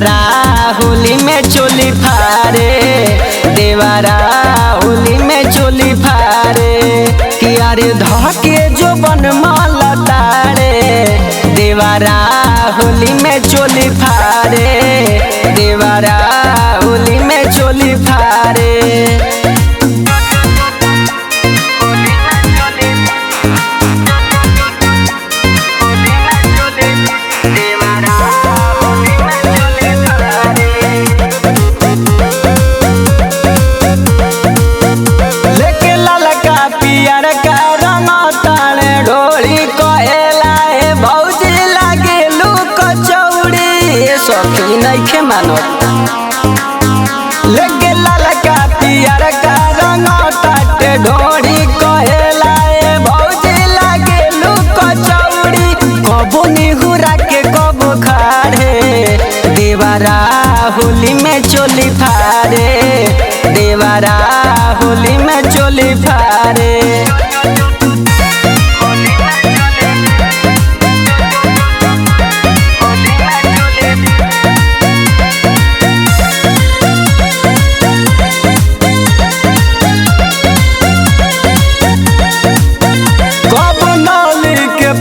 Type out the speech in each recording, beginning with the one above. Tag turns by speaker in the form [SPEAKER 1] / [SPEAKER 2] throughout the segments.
[SPEAKER 1] देवारा होली में चोली फारे, देवारा होली में चोली फारे। कि अरे धके जो बन माला तारे, देवारा होली में चोली फारे, देवारा होली में चोली फारे। सखी नइखे मानत लेके लाल का पियर का रंग ताटे ढोड़ी कहेला ए भौजी लागे लुक चौड़ी। कबो निहुरा के कबो खाड़े, देवारा होली में चोली फारे, देवारा होली में चोली फारे।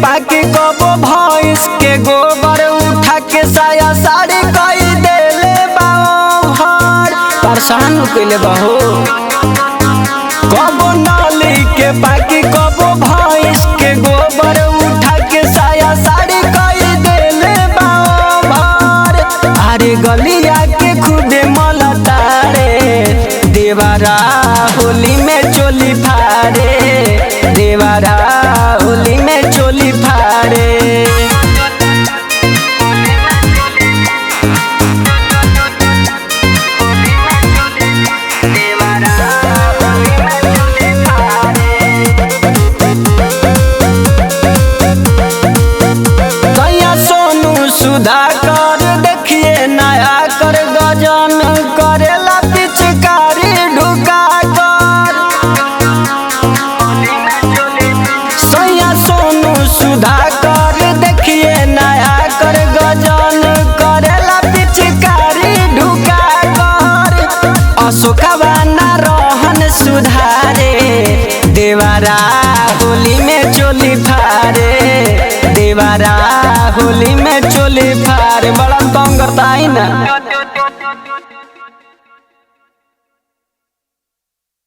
[SPEAKER 1] बाकी कबो भैंस के गोबर उठा के साया साड़ी कई देले बाहर, परेशान कइले बहो। कबो नाली के बाकी कबो भैंस के गोबर उठा के साया साड़ी कई देले बाहर। अरे गलिया के खुदे मलतारे, देवारा होली में चोली फारे, देवारा होली में चोली फारे। कहिया सोनू सुधाकर देखिए नया कर गजन करेला पिचकारी ढुका कर। सुधाकर देखिए नया कर गजन करेला पिचकारी ढुका कर। अशोकवा ना रहन सुधारे, देवारा होली में चोली फारे, देवारा होली में चोली फारे। बड़ा तंग करता है ना।